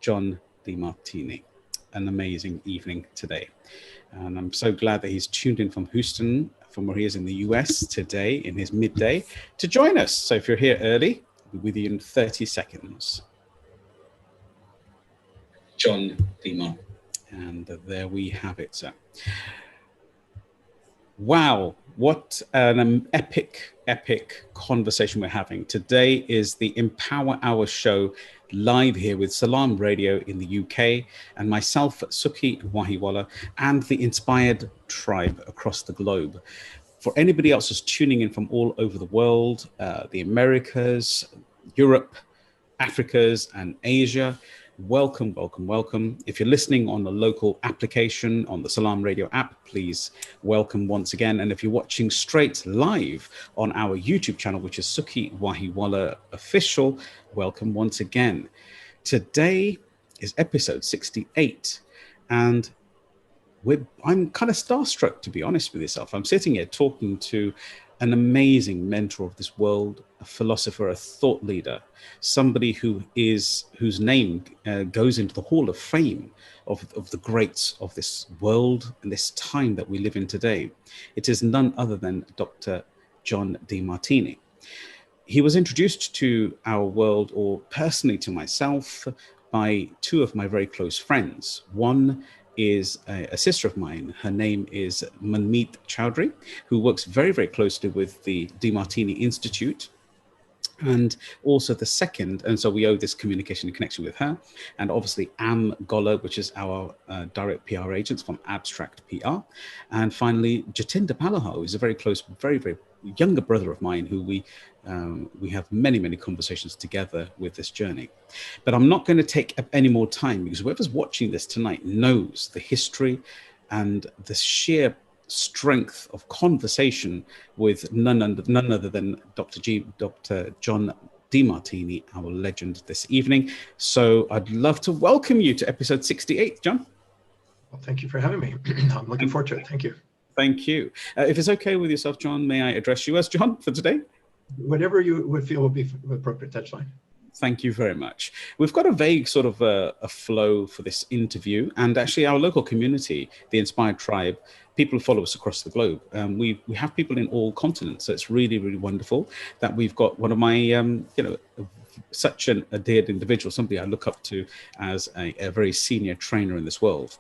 John Demartini. An amazing evening today. And I'm so glad that he's tuned in from Houston, from where he is in the US today in his midday to join us. So if you're here early, we'll be with you in 30 seconds. John Demartini. And there we have it, sir. Wow, what an epic conversation we're having. Today is the Empower Hour show live here with Salam Radio in the UK and myself, Sukhi Wahiwala, and the Inspired Tribe across the globe. For anybody else who's tuning in from all over the world, the Americas, Europe, Africas, and Asia, welcome, welcome, welcome. If you're listening on the local application on the Salam Radio app, please welcome once again. And if you're watching straight live on our YouTube channel, which is Sukhi Wahiwala Official, welcome once again. Today is episode 68, and I'm kind of starstruck, to be honest with yourself. I'm sitting here talking to an amazing mentor of this world, a philosopher, a thought leader, somebody whose name goes into the Hall of Fame of the greats of this world and this time that we live in today. It is none other than Dr. John Demartini. He was introduced to our world, or personally to myself, by two of my very close friends. One is a sister of mine. Her name is Manmeet Chowdhury, who works very, very closely with the Demartini Institute. And also the second, and so we owe this communication and connection with her. And obviously Am Gola, which is our direct PR agent from Abstract PR. And finally, Jatinder Palaha, who is a very close, very, very younger brother of mine, who we have many, many conversations together with this journey. But I'm not going to take up any more time, because whoever's watching this tonight knows the history and the sheer strength of conversation with none other than Dr. John Demartini, our legend this evening. So I'd love to welcome you to episode 68, John. Well, thank you for having me. I'm looking forward to it. Thank you. Thank you. If it's okay with yourself, John, may I address you as John for today? Whatever you would feel would be appropriate, that's fine. Thank you very much. We've got a vague sort of a flow for this interview, and actually our local community, the Inspired Tribe, people follow us across the globe. We have people in all continents, so it's really, really wonderful that we've got one of my, such an adored individual, somebody I look up to as a very senior trainer in this world.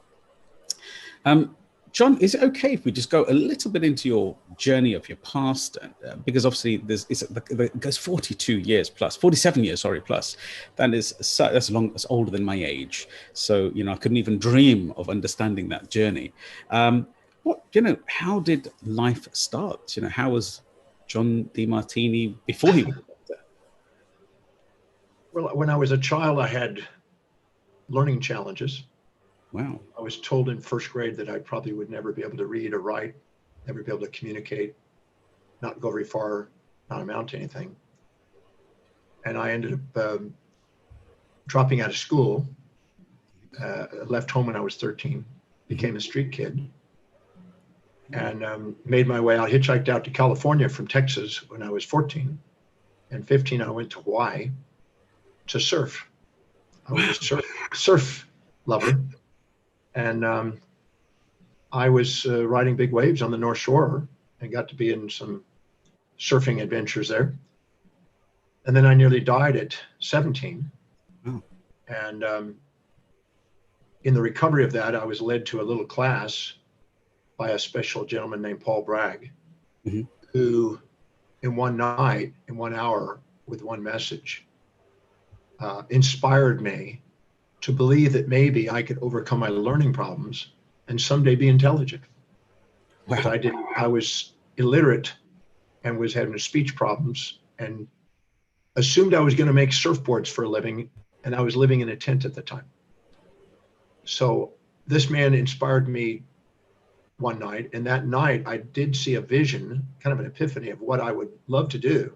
John, is it okay if we just go a little bit into your journey of your past? Because obviously it goes 42 years plus, 47 years, sorry, plus. That's older than my age. So, I couldn't even dream of understanding that journey. How did life start? How was John Demartini before he was a doctor? Well, when I was a child, I had learning challenges. Wow. I was told in first grade that I probably would never be able to read or write, never be able to communicate, not go very far, not amount to anything. And I ended up dropping out of school, left home when I was 13, became a street kid, and made my way out, hitchhiked out to California from Texas when I was 14. And 15, I went to Hawaii to surf. I was a surf lover. And I was riding big waves on the North Shore and got to be in some surfing adventures there. And then I nearly died at 17. Oh. And in the recovery of that, I was led to a little class by a special gentleman named Paul Bragg, mm-hmm. who in one night, in 1 hour, with one message, inspired me to believe that maybe I could overcome my learning problems and someday be intelligent. Wow. Because I was illiterate and was having speech problems and assumed I was going to make surfboards for a living, and I was living in a tent at the time. So this man inspired me one night, and that night I did see a vision, kind of an epiphany of what I would love to do.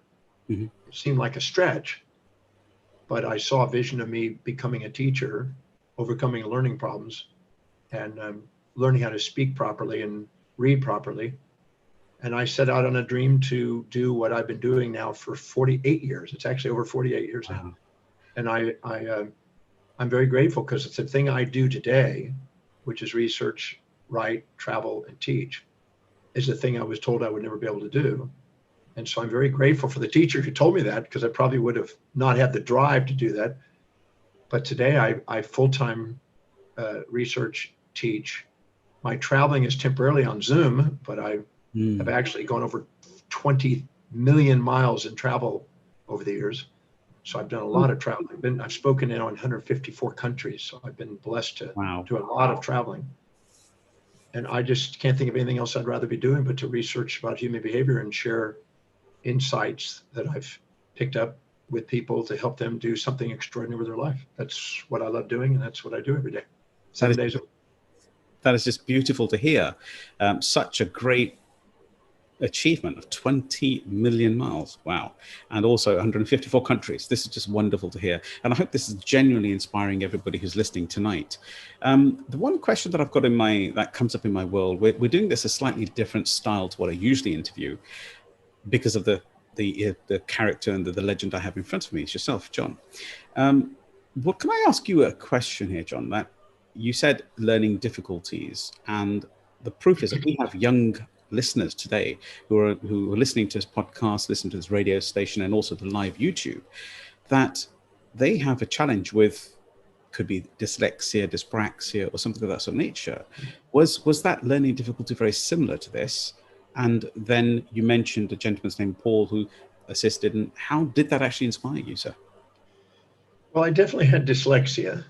Mm-hmm. It seemed like a stretch, but I saw a vision of me becoming a teacher, overcoming learning problems, and learning how to speak properly and read properly. And I set out on a dream to do what I've been doing now for 48 years. It's actually over 48 years now. Wow. And I I'm very grateful because it's the thing I do today, which is research, write, travel, and teach, is the thing I was told I would never be able to do. And so I'm very grateful for the teacher who told me that, because I probably would have not had the drive to do that. But today I full-time research, teach. My traveling is temporarily on Zoom, but I have actually gone over 20 million miles in travel over the years. So I've done a lot of traveling. I've spoken now in 154 countries. So I've been blessed to do a lot of traveling. And I just can't think of anything else I'd rather be doing but to research about human behavior and share insights that I've picked up with people to help them do something extraordinary with their life. That's what I love doing, and that's what I do every day, 7 days a week. That is just beautiful to hear. Such a great achievement of 20 million miles. Wow. And also 154 countries. This is just wonderful to hear. And I hope this is genuinely inspiring everybody who's listening tonight. The one question that I've got that comes up in my world, we're doing this a slightly different style to what I usually interview because of the character and the legend I have in front of me. It's yourself, John. What can I ask you a question here, John? That you said learning difficulties, and the proof is that we have young listeners today who are listening to this podcast, listening to this radio station, and also the live YouTube, that they have a challenge with, could be dyslexia, dyspraxia, or something of that sort of nature. Was that learning difficulty very similar to this? And then you mentioned a gentleman's name, Paul, who assisted. And how did that actually inspire you, sir? Well, I definitely had dyslexia,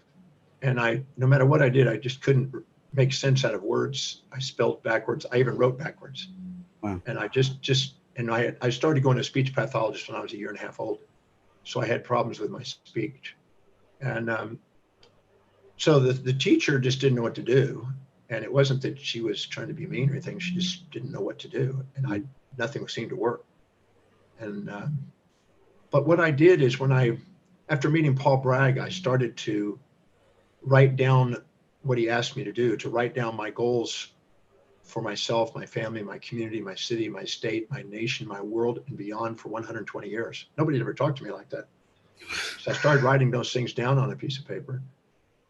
and no matter what I did, I just couldn't make sense out of words. I spelled backwards. I even wrote backwards. Wow. And I started going to a speech pathologist when I was 1.5 years old. So I had problems with my speech. And so the teacher just didn't know what to do. And it wasn't that she was trying to be mean or anything. She just didn't know what to do. And nothing seemed to work. And but what I did is after meeting Paul Bragg, I started to write down what he asked me to do, to write down my goals for myself, my family, my community, my city, my state, my nation, my world, and beyond for 120 years. Nobody ever talked to me like that. So I started writing those things down on a piece of paper.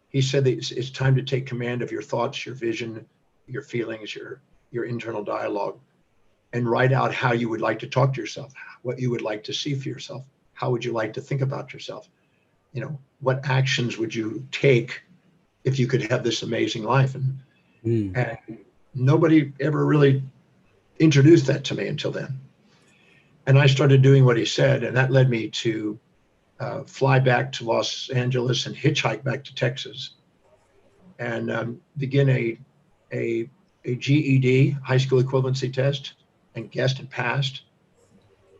He said that it's time to take command of your thoughts, your vision, your feelings, your internal dialogue, and write out how you would like to talk to yourself, what you would like to see for yourself. How would you like to think about yourself? What actions would you take if you could have this amazing life? And nobody ever really introduced that to me until then. And I started doing what he said, and that led me to fly back to Los Angeles and hitchhike back to Texas and begin a GED, high school equivalency test, and guessed and passed.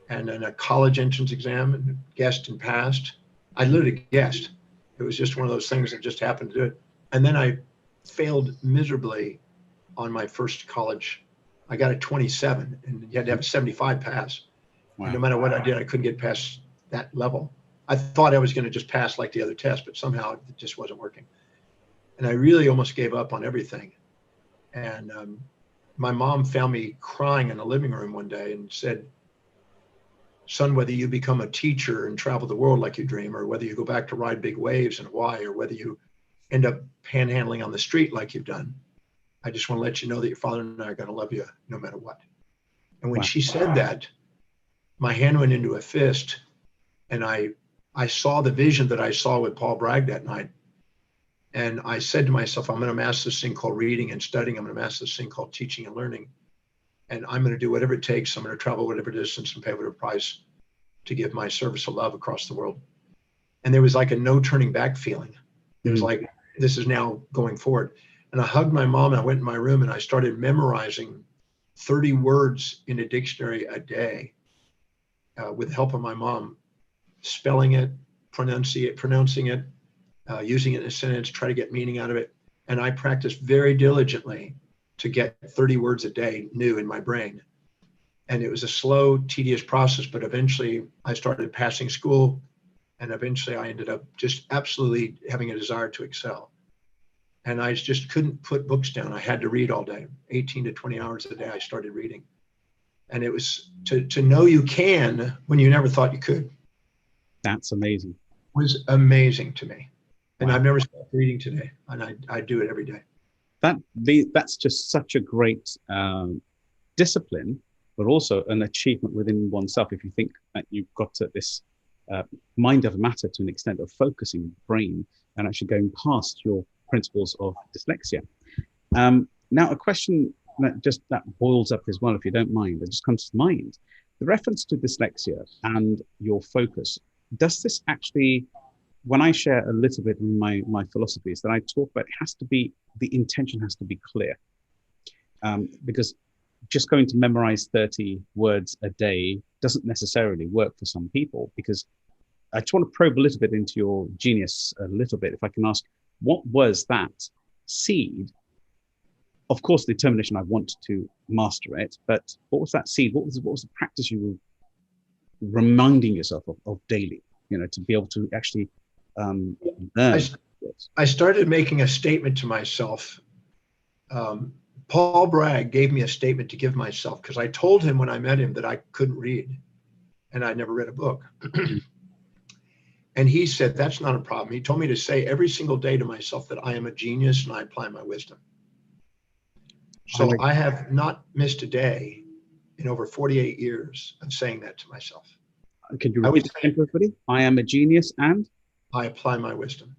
And then a college entrance exam, and guessed and passed. I literally guessed. It was just one of those things that just happened to do it. And then I failed miserably on my first college. I got a 27, and you had to have a 75 pass. Wow. And no matter what I did, I couldn't get past that level. I thought I was going to just pass like the other test, but somehow it just wasn't working. And I really almost gave up on everything. And my mom found me crying in the living room one day and said, "Son, whether you become a teacher and travel the world like you dream, or whether you go back to ride big waves in Hawaii, or whether you end up panhandling on the street like you've done, I just want to let you know that your father and I are going to love you no matter what." And when she said that, my hand went into a fist, and I saw the vision that I saw with Paul Bragg that night. And I said to myself, I'm going to master this thing called reading and studying. I'm going to master this thing called teaching and learning. And I'm going to do whatever it takes. I'm going to travel whatever distance and pay whatever price to give my service of love across the world. And there was like a no turning back feeling. It was like, this is now going forward. And I hugged my mom, and I went in my room, and I started memorizing 30 words in a dictionary a day with the help of my mom, spelling it, pronouncing it, using it in a sentence, try to get meaning out of it. And I practiced very diligently to get 30 words a day new in my brain. And it was a slow, tedious process, but eventually I started passing school, and eventually I ended up just absolutely having a desire to excel. And I just couldn't put books down. I had to read all day, 18 to 20 hours a day. I started reading. And it was to know you can when you never thought you could. That's amazing. Was amazing to me. And Wow. I've never stopped reading today, and I do it every day. That's just such a great discipline, but also an achievement within oneself. If you think that you've got to this mind over matter to an extent of focusing the brain and actually going past your principles of dyslexia. Now, a question that boils up as well, if you don't mind, it just comes to mind. The reference to dyslexia and your focus, does this actually, when I share a little bit in my philosophies that I talk about, the intention has to be clear. Because just going to memorize 30 words a day doesn't necessarily work for some people, because I just want to probe a little bit into your genius a little bit. If I can ask, what was that seed? Of course, the determination, I want to master it, but what was that seed? What was the practice you were reminding yourself of daily, to be able to actually learn? I started making a statement to myself. Paul Bragg gave me a statement to give myself, because I told him when I met him that I couldn't read and I'd never read a book. And he said, that's not a problem. He told me to say every single day to myself that I am a genius and I apply my wisdom. So I have not missed a day in over 48 years of saying that to myself. Could you repeat it for everybody? I am a genius and I apply my wisdom.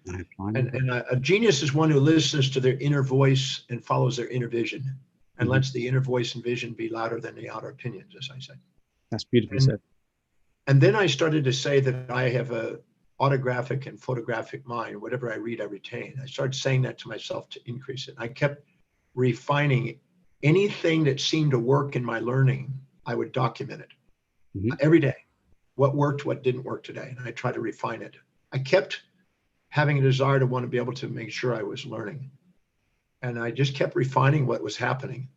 And a genius is one who listens to their inner voice and follows their inner vision, and lets the inner voice and vision be louder than the outer opinions, as I say. That's beautifully said. And then I started to say that I have a autographic and photographic mind. Whatever I read, I retain. I started saying that to myself to increase it. I kept refining anything that seemed to work in my learning. I would document it every day. What worked, what didn't work today. And I tried to refine it. I kept having a desire to want to be able to make sure I was learning. And I just kept refining what was happening.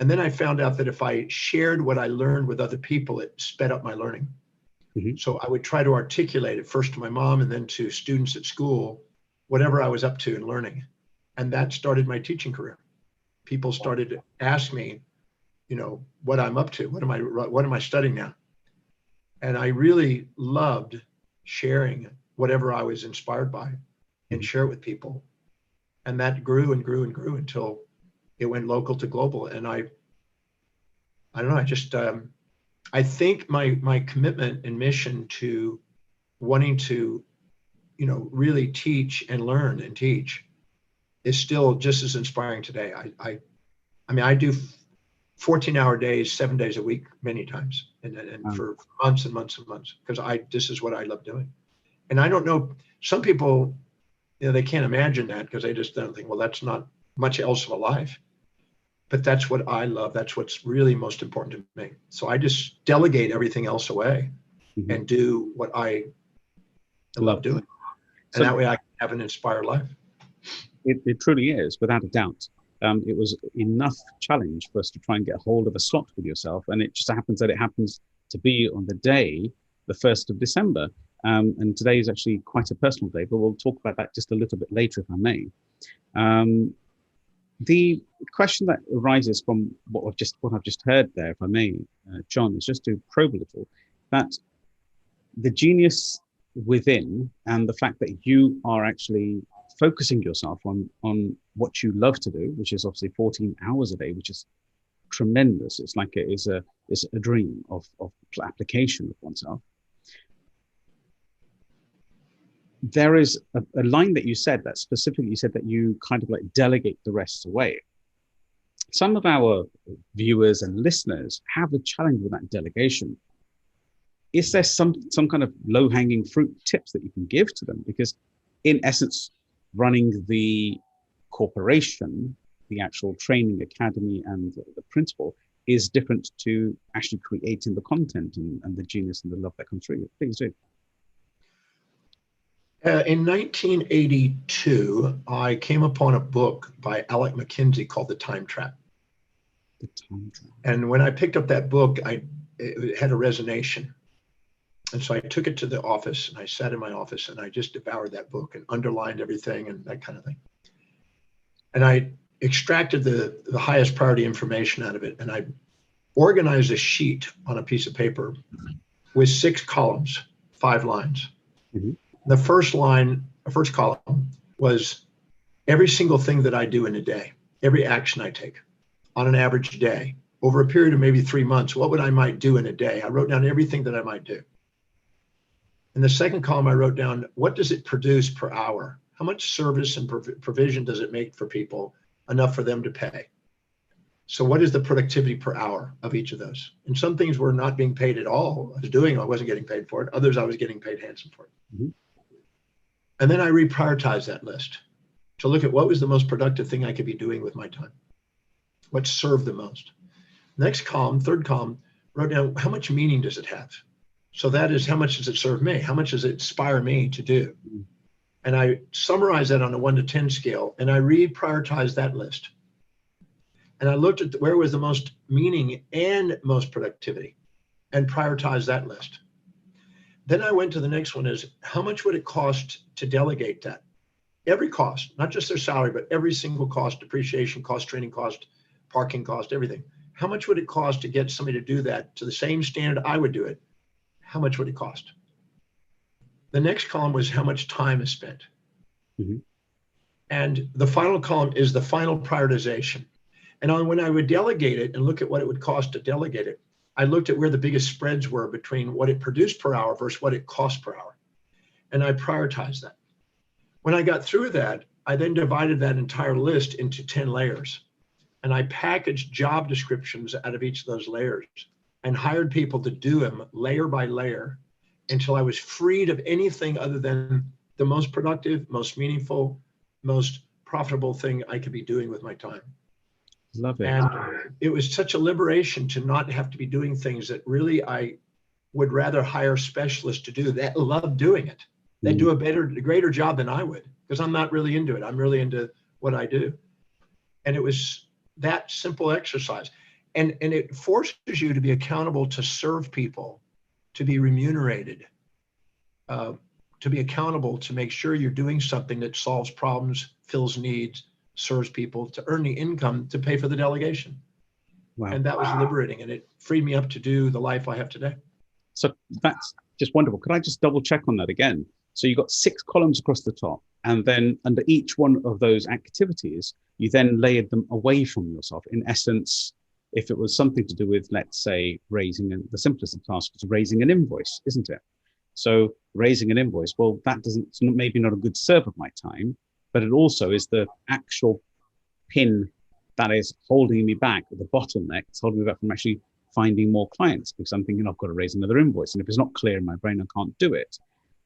And then I found out that if I shared what I learned with other people, it sped up my learning. So I would try to articulate it first to my mom and then to students at school, whatever I was up to in learning. And that started my teaching career. People started to ask me, what I'm up to, what am I studying now? And I really loved sharing whatever I was inspired by and share it with people. And that grew and grew and grew until it went local to global. And I don't know, I just, I think my commitment and mission to wanting to, really teach and learn and teach is still just as inspiring today. I mean, I do 14-hour days, 7 days a week, many times, and for months and months and months, because this is what I love doing. And I don't know, some people, they can't imagine that because they just don't think, well, that's not much else of a life. But that's what I love. That's what's really most important to me. So I just delegate everything else away and do what I love doing. And that way I can have an inspired life. It truly is, without a doubt. It was enough challenge for us to try and get a hold of a slot with yourself. And it just happens that it happens to be on the day, the 1st of December. And today is actually quite a personal day, but we'll talk about that just a little bit later, if I may. The question that arises from what I've just heard there, if I may, John, is just to probe a little, that the genius within and the fact that you are actually focusing yourself on what you love to do, which is obviously 14 hours a day, which is tremendous. It's like it's a dream of application of oneself. There is a line that you said that specifically said that you kind of like delegate the rest away. Some of our viewers and listeners have a challenge with that delegation. Is there some kind of low-hanging fruit tips that you can give to them? Because in essence, running the corporation, the actual training academy and the principal is different to actually creating the content and the genius and the love that comes through. Please do. In 1982, I came upon a book by Alec McKinsey called The Time Trap. The Time Trap. And when I picked up that book, it had a resonation. And so I took it to the office and I sat in my office and I just devoured that book and underlined everything and that kind of thing. And I extracted the highest priority information out of it. And I organized a sheet on a piece of paper with 6 columns, 5 lines. The first line first column was every single thing that I do in a day, every action I take on an average day over a period of maybe 3 months. What would I might do in a day? I wrote down everything that I might do. In the second column, I wrote down, what does it produce per hour? How much service and provision does it make for people, enough for them to pay? So what is the productivity per hour of each of those? And some things were not being paid at all. I was doing, I wasn't getting paid for it. Others, I was getting paid handsome for it. Mm-hmm. And then I reprioritized that list to look at what was the most productive thing I could be doing with my time. What served the most? Next column, third column, wrote down how much meaning does it have? So that is, how much does it serve me? How much does it inspire me to do? And I summarized that on a 1 to 10 scale, and I reprioritized that list. And I looked at where was the most meaning and most productivity and prioritized that list. Then I went to the next one, is how much would it cost to delegate that? Every cost, not just their salary, but every single cost, depreciation cost, training cost, parking cost, everything. How much would it cost to get somebody to do that to the same standard I would do it? How much would it cost? The next column was how much time is spent. Mm-hmm. And the final column is the final prioritization. And when I would delegate it and look at what it would cost to delegate it, I looked at where the biggest spreads were between what it produced per hour versus what it cost per hour. And I prioritized that. When I got through that, I then divided that entire list into 10 layers. And I packaged job descriptions out of each of those layers and hired people to do them layer by layer until I was freed of anything other than the most productive, most meaningful, most profitable thing I could be doing with my time. Love it. And it was such a liberation to not have to be doing things that really I would rather hire specialists to do that love doing it. They do a greater job than I would, because I'm not really into it. I'm really into what I do. And it was that simple exercise. And it forces you to be accountable to serve people, to be remunerated, to be accountable to make sure you're doing something that solves problems, fills needs, serves people, to earn the income to pay for the delegation. Wow. And that was liberating, and it freed me up to do the life I have today. So that's just wonderful. Could I just double check on that again? So you got 6 columns across the top, and then under each one of those activities, you then layered them away from yourself. In essence, if it was something to do with, let's say, the simplest of tasks is raising an invoice, isn't it? So raising an invoice, well, it's maybe not a good serve of my time, but it also is the actual pin that is holding me back, the bottleneck. It's holding me back from actually finding more clients, because I'm thinking I've got to raise another invoice. And if it's not clear in my brain, I can't do it.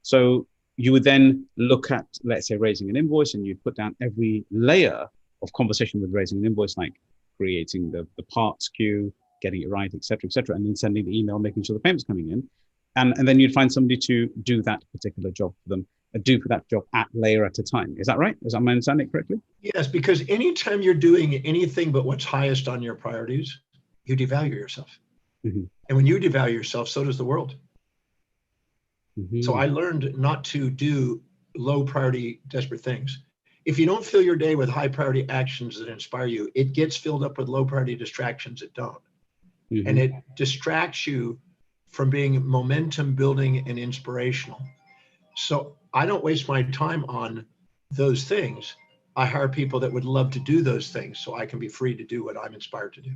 So you would then look at, let's say, raising an invoice, and you'd put down every layer of conversation with raising an invoice, like creating the parts queue, getting it right, et cetera, and then sending the email, making sure the payment's coming in. And then you'd find somebody to do that particular job for them, do for that job at layer at a time. Is that right? Is that my understanding correctly? Yes, because anytime you're doing anything but what's highest on your priorities, you devalue yourself. Mm-hmm. And when you devalue yourself, so does the world. Mm-hmm. So I learned not to do low priority, desperate things. If you don't fill your day with high priority actions that inspire you, it gets filled up with low priority distractions that don't. Mm-hmm. And it distracts you from being momentum building and inspirational. So I don't waste my time on those things. I hire people that would love to do those things so I can be free to do what I'm inspired to do.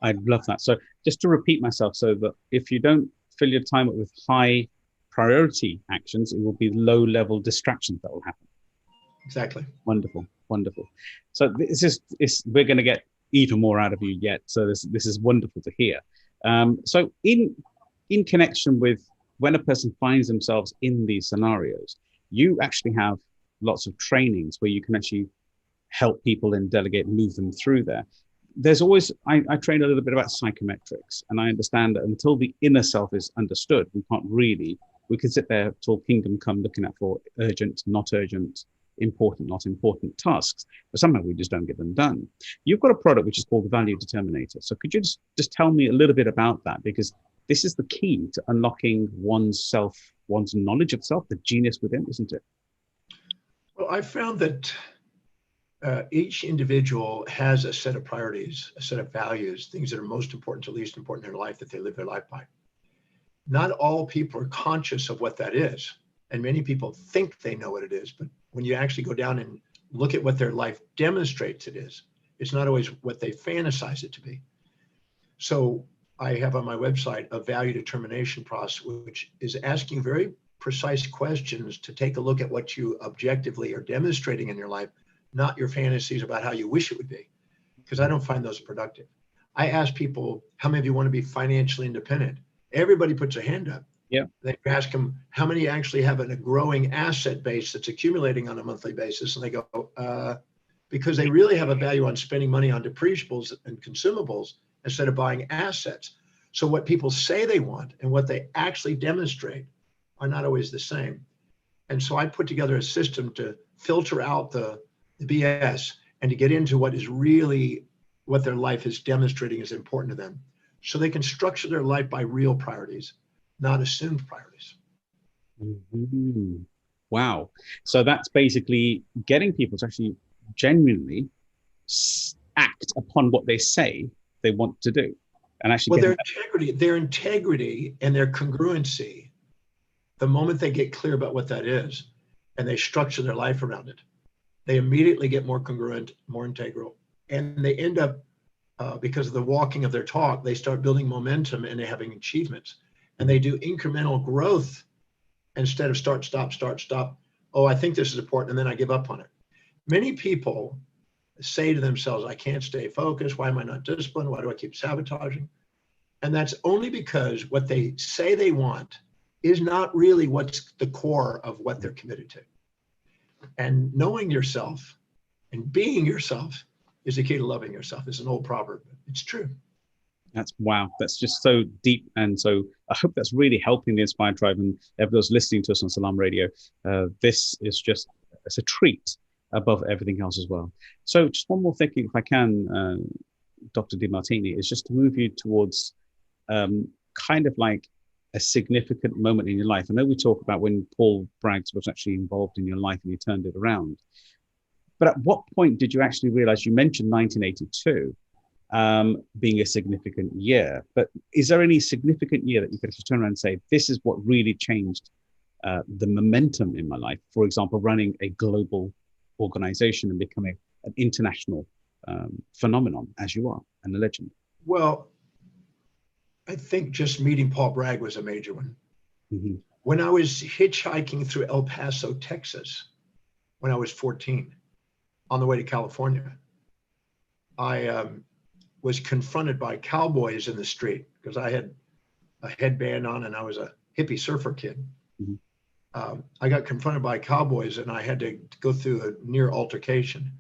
I'd love that. So just to repeat myself, so that if you don't fill your time up with high priority actions, it will be low level distractions that will happen. Exactly. Wonderful, wonderful. So we're going to get even more out of you yet. So this is wonderful to hear. So in connection with when a person finds themselves in these scenarios, you actually have lots of trainings where you can actually help people and delegate, move them through there. There's always, I train a little bit about psychometrics, and I understand that until the inner self is understood, we can sit there till kingdom come looking at for urgent, not urgent, important, not important tasks, but somehow we just don't get them done. You've got a product which is called the Value Determinator. So could you just tell me a little bit about that? Because this is the key to unlocking one's self, one's knowledge of self, the genius within, isn't it? Well, I found that each individual has a set of priorities, a set of values, things that are most important to least important in their life that they live their life by. Not all people are conscious of what that is. And many people think they know what it is, but when you actually go down and look at what their life demonstrates it is, it's not always what they fantasize it to be. So I have on my website a value determination process, which is asking very precise questions to take a look at what you objectively are demonstrating in your life, not your fantasies about how you wish it would be, because I don't find those productive. I ask people, how many of you want to be financially independent? Everybody puts a hand up. Yeah. They ask them, how many actually have a growing asset base that's accumulating on a monthly basis? And they go, because they really have a value on spending money on depreciables and consumables instead of buying assets. So what people say they want and what they actually demonstrate are not always the same. And so I put together a system to filter out the BS and to get into what is really what their life is demonstrating is important to them, so they can structure their life by real priorities, not assumed priorities. Mm-hmm. Wow. So that's basically getting people to actually genuinely act upon what they say they want to do. And actually, well, their integrity and their congruency, the moment they get clear about what that is and they structure their life around it, they immediately get more congruent, more integral. And they end up, because of the walking of their talk, they start building momentum and they're having achievements. And they do incremental growth instead of start, stop. Oh, I think this is important, and then I give up on it. Many people say to themselves, I can't stay focused. Why am I not disciplined? Why do I keep sabotaging? And that's only because what they say they want is not really what's the core of what they're committed to. And knowing yourself and being yourself is the key to loving yourself. It's an old proverb. It's true. That's wow. That's just so deep. And so I hope that's really helping the Inspired Tribe and everyone's listening to us on Salam Radio. This is just, it's a treat above everything else as well. So just one more thing, if I can, Dr. Demartini, is just to move you towards kind of like a significant moment in your life. I know we talk about when Paul Bragg was actually involved in your life and he turned it around. But at what point did you actually realize, you mentioned 1982 being a significant year, but is there any significant year that you could just turn around and say, this is what really changed the momentum in my life? For example, running a global organization and becoming an international phenomenon as you are, and a legend. Well, I think just meeting Paul Bragg was a major one. Mm-hmm. When I was hitchhiking through El Paso, Texas, when I was 14, on the way to California, I was confronted by cowboys in the street because I had a headband on and I was a hippie surfer kid. Mm-hmm. I got confronted by cowboys and I had to go through a near altercation.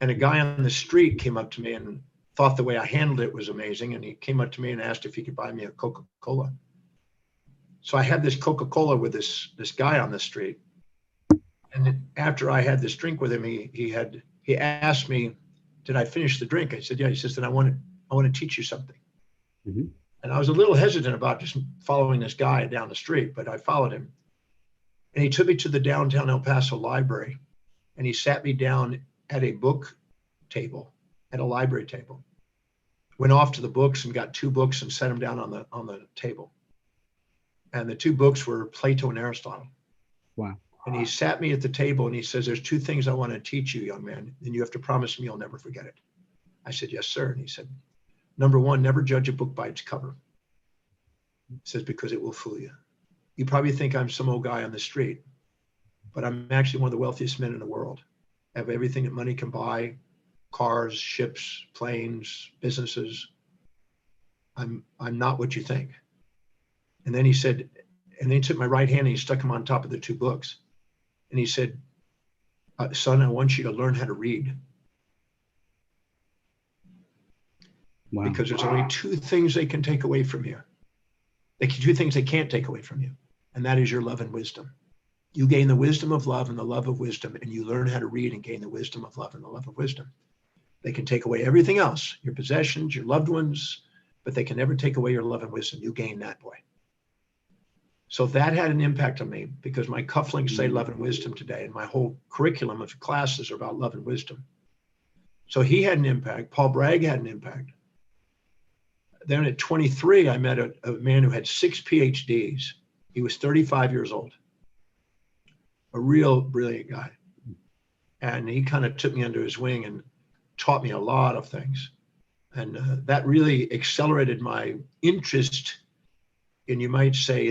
And a guy on the street came up to me and thought the way I handled it was amazing. And he came up to me and asked if he could buy me a Coca-Cola. So I had this Coca-Cola with this guy on the street. And then after I had this drink with him, he asked me, did I finish the drink? I said, yeah. He says, then I want to teach you something. Mm-hmm. And I was a little hesitant about just following this guy down the street, but I followed him. And he took me to the downtown El Paso library and he sat me down at a book table, at a library table. Went off to the books and got 2 books and set them down on the table. And the 2 books were Plato and Aristotle. Wow. And he sat me at the table and he says, there's 2 things I want to teach you, young man, and you have to promise me you'll never forget it. I said, yes, sir. And he said, number 1, never judge a book by its cover. He says, because it will fool you. You probably think I'm some old guy on the street, but I'm actually one of the wealthiest men in the world. I have everything that money can buy, cars, ships, planes, businesses. I'm not what you think. And then he said, and then he took my right hand and he stuck them on top of the 2 books. And he said, son, I want you to learn how to read. Wow. Because there's only 2 things they can take away from you. 2 things they can't take away from you. And that is your love and wisdom. You gain the wisdom of love and the love of wisdom, and you learn how to read and gain the wisdom of love and the love of wisdom. They can take away everything else, your possessions, your loved ones, but they can never take away your love and wisdom. You gain that, boy. So that had an impact on me because my cufflinks say love and wisdom today, and my whole curriculum of classes are about love and wisdom. So he had an impact. Paul Bragg had an impact. Then at 23, I met a man who had 6 PhDs. He was 35 years old. a real brilliant guy. And he kind of took me under his wing and taught me a lot of things. And that really accelerated my interest in, you might say,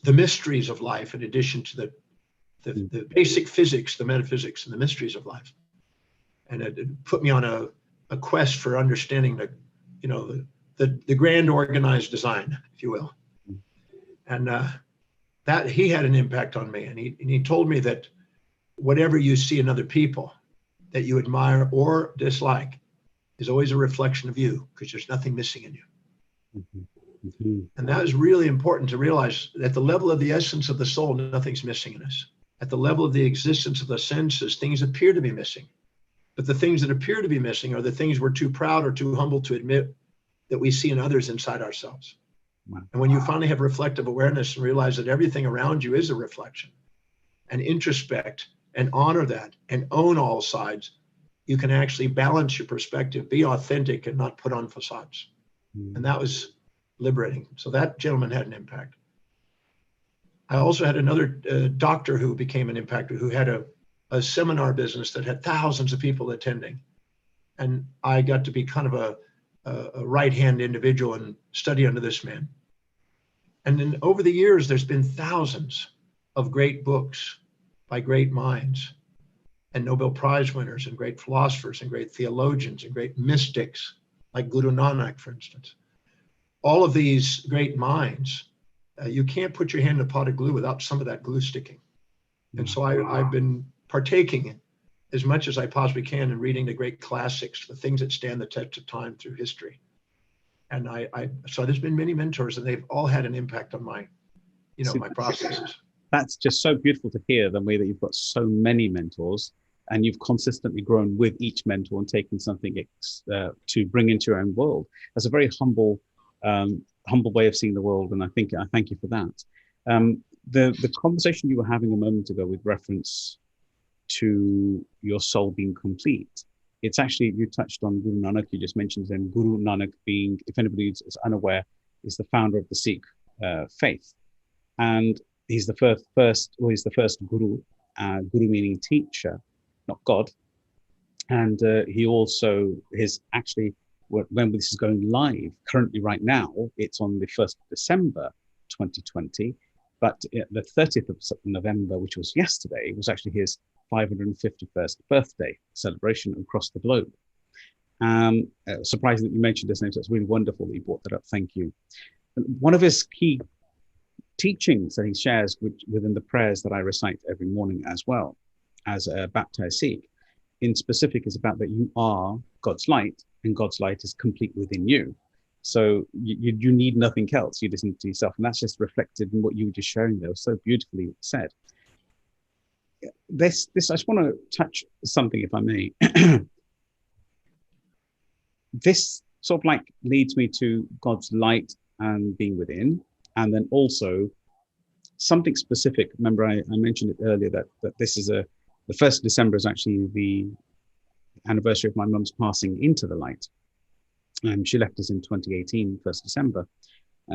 the mysteries of life, in addition to the basic physics, the metaphysics, and the mysteries of life. And it put me on a quest for understanding the grand organized design, if you will. And that he had an impact on me. And he told me that whatever you see in other people that you admire or dislike is always a reflection of you, because there's nothing missing in you. And that is really important to realize. At the level of the essence of the soul, nothing's missing in us. At the level of the existence of the senses, things appear to be missing. But the things that appear to be missing are the things we're too proud or too humble to admit that we see in others inside ourselves. Wow. And when you finally have reflective awareness and realize that everything around you is a reflection, and introspect and honor that and own all sides, you can actually balance your perspective, be authentic, and not put on facades. And that was liberating. So that gentleman had an impact. I also had another doctor who became an impactor, who had a seminar business that had thousands of people attending. And I got to be kind of a right-hand individual and study under this man. And then over the years, there's been thousands of great books by great minds and Nobel Prize winners and great philosophers and great theologians and great mystics, like Guru Nanak, for instance. All of these great minds, you can't put your hand in a pot of glue without some of that glue sticking. And so I've been partaking as much as I possibly can in reading the great classics, the things that stand the test of time through history. And so there's been many mentors, and they've all had an impact on my, my processes. That's just so beautiful to hear, the way that you've got so many mentors, and you've consistently grown with each mentor and taken something to bring into your own world. That's a very humble way of seeing the world, and I thank you for that. The conversation you were having a moment ago with reference to your soul being complete, it's actually, you touched on Guru Nanak. You just mentioned him. Guru Nanak being, if anybody is unaware, is the founder of the Sikh faith, and he's the first guru. Guru meaning teacher, not God. And he also is actually, when this is going live currently right now, it's on the 1st of December 2020, but the 30th of November, which was yesterday, was actually his 551st birthday celebration across the globe. Surprising that you mentioned his name, so it's really wonderful that you brought that up. Thank you. One of his key teachings that he shares within the prayers that I recite every morning, as well as a baptized Sikh, in specific, is about that you are God's light, and God's light is complete within you. So you need nothing else. You just need to yourself, and that's just reflected in what you were just sharing there. So beautifully said. This I just want to touch something, if I may. This sort of like leads me to God's light and being within, and then also something specific. Remember, I mentioned it earlier that this is the 1st of December is actually the anniversary of my mum's passing into the light. She left us in 2018, 1st December,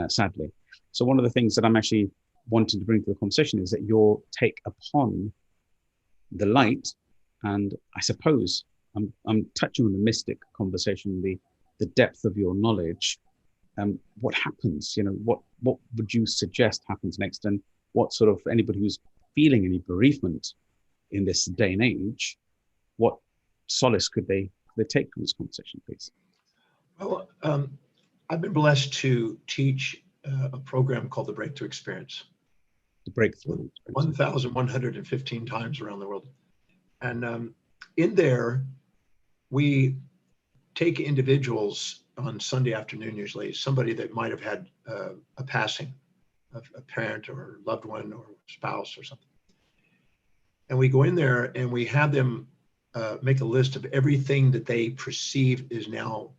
sadly. So one of the things that I'm actually wanting to bring to the conversation is that your take upon the light, and I suppose I'm touching on the mystic conversation, the depth of your knowledge. What happens? What would you suggest happens next, and what sort of, anybody who's feeling any bereavement in this day and age, what solace could they take from this conversation, please? Well, I've been blessed to teach a program called the Breakthrough Experience. The Breakthrough. 1,115 times around the world. And in there, we take individuals on Sunday afternoon, usually, somebody that might have had a passing of a parent or loved one or spouse or something. And we go in there and we have them make a list of everything that they perceive is now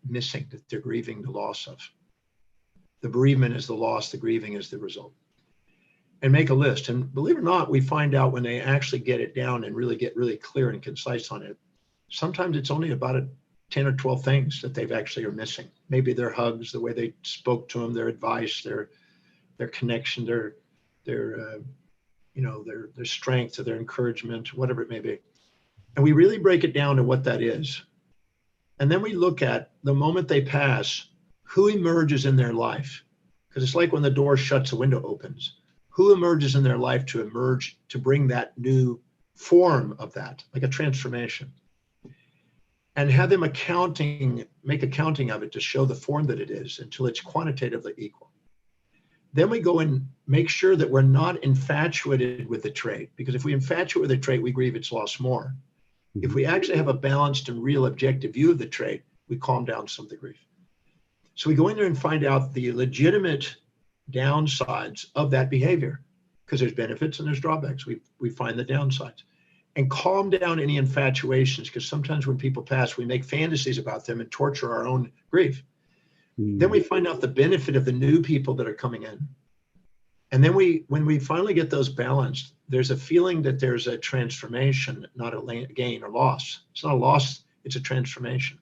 missing, that they're grieving the loss of. The bereavement is the loss, the grieving is the result. And make a list. And believe it or not, we find out when they actually get it down and really get really clear and concise on it, sometimes it's only about 10 or 12 things that they've actually are missing. Maybe their hugs, the way they spoke to them, their advice, their connection, their their strength or their encouragement, whatever it may be. And we really break it down to what that is. And then we look at the moment they pass, who emerges in their life. Because it's like when the door shuts, the window opens. Who emerges in their life to bring that new form of that, like a transformation. And have them make accounting of it to show the form that it is until it's quantitatively equal. Then we go and make sure that we're not infatuated with the trait, because if we infatuate with the trait, we grieve its loss more. If we actually have a balanced and real objective view of the trait, we calm down some of the grief. So we go in there and find out the legitimate downsides of that behavior, because there's benefits and there's drawbacks. We find the downsides and calm down any infatuations, because sometimes when people pass, we make fantasies about them and torture our own grief. Then we find out the benefit of the new people that are coming in. And then when we finally get those balanced, there's a feeling that there's a transformation, not a gain or loss. It's not a loss, it's a transformation.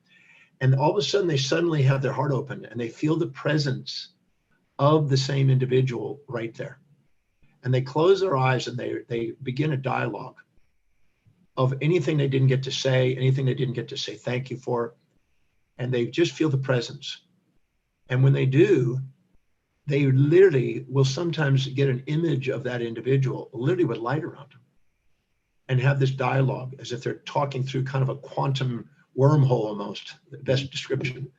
And all of a sudden, they suddenly have their heart open and they feel the presence of the same individual right there. And they close their eyes and they begin a dialogue of anything they didn't get to say, anything they didn't get to say thank you for. And they just feel the presence. And when they do, they literally will sometimes get an image of that individual, literally with light around them, and have this dialogue as if they're talking through kind of a quantum wormhole almost, the best description.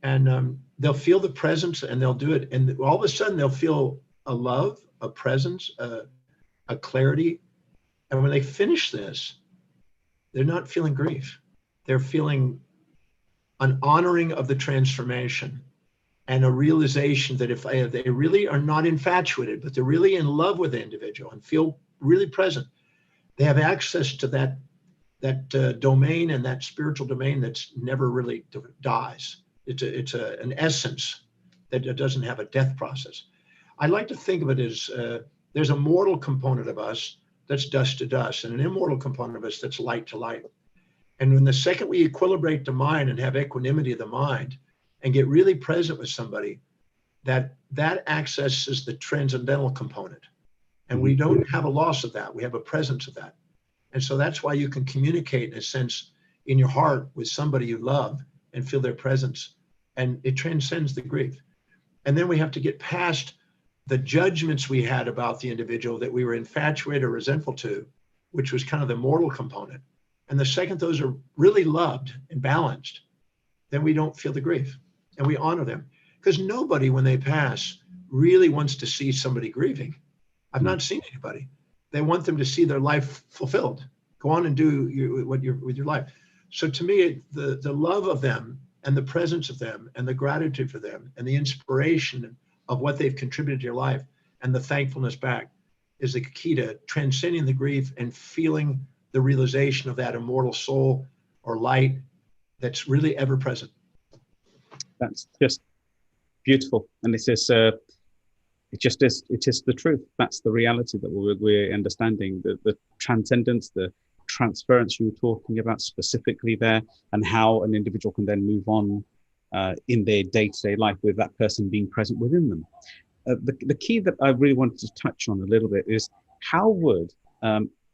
And they'll feel the presence and they'll do it. And all of a sudden they'll feel a love, a presence, a clarity. And when they finish this, they're not feeling grief. They're feeling an honoring of the transformation and a realization that if they really are not infatuated, but they're really in love with the individual and feel really present, they have access to that domain and that spiritual domain that's never really dies. It's an essence that doesn't have a death process. I like to think of it as there's a mortal component of us that's dust to dust, and an immortal component of us that's light to light. And when the second we equilibrate the mind and have equanimity of the mind and get really present with somebody, that accesses the transcendental component. And we don't have a loss of that. We have a presence of that. And so that's why you can communicate in a sense in your heart with somebody you love and feel their presence. And it transcends the grief. And then we have to get past the judgments we had about the individual that we were infatuated or resentful to, which was kind of the mortal component. And the second those are really loved and balanced, then we don't feel the grief and we honor them. Because nobody, when they pass, really wants to see somebody grieving. I've not seen anybody. They want them to see their life fulfilled. Go on and do with your life. So to me, the love of them and the presence of them and the gratitude for them and the inspiration of what they've contributed to your life and the thankfulness back is the key to transcending the grief and feeling the realization of that immortal soul or light that's really ever present. That's just beautiful. And it is the truth. That's the reality that we're understanding, the transcendence, the transference you were talking about specifically there, and how an individual can then move on in their day-to-day life with that person being present within them. The key that I really wanted to touch on a little bit is how would,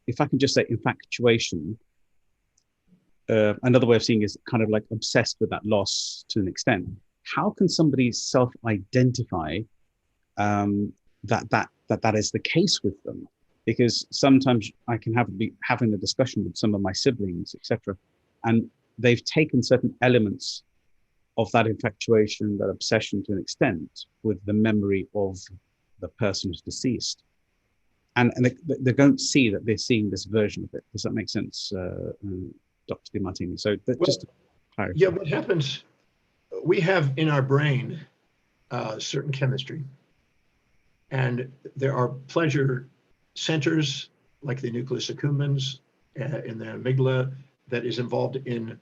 if I can just say infatuation, another way of seeing is kind of like obsessed with that loss to an extent. How can somebody self-identify that is the case with them? Because sometimes I can be having a discussion with some of my siblings, etc., and they've taken certain elements of that infatuation, that obsession to an extent, with the memory of the person who's deceased, and they don't see that they're seeing this version of it. Does that make sense, Dr. Demartini? So just to clarify. Yeah, what happens? We have in our brain certain chemistry, and there are pleasure centers like the nucleus accumbens in the amygdala that is involved in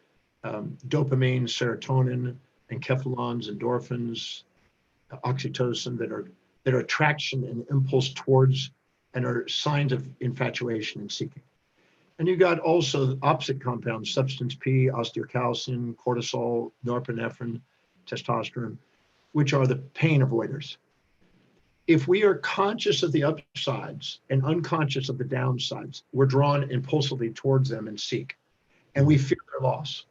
dopamine, serotonin, enkephalons, endorphins, oxytocin that are attraction and impulse towards and are signs of infatuation and seeking. And you got also opposite compounds, substance P, osteocalcin, cortisol, norepinephrine, testosterone, which are the pain avoiders. if we are conscious of the upsides and unconscious of the downsides, we're drawn impulsively towards them and seek, and we fear their loss.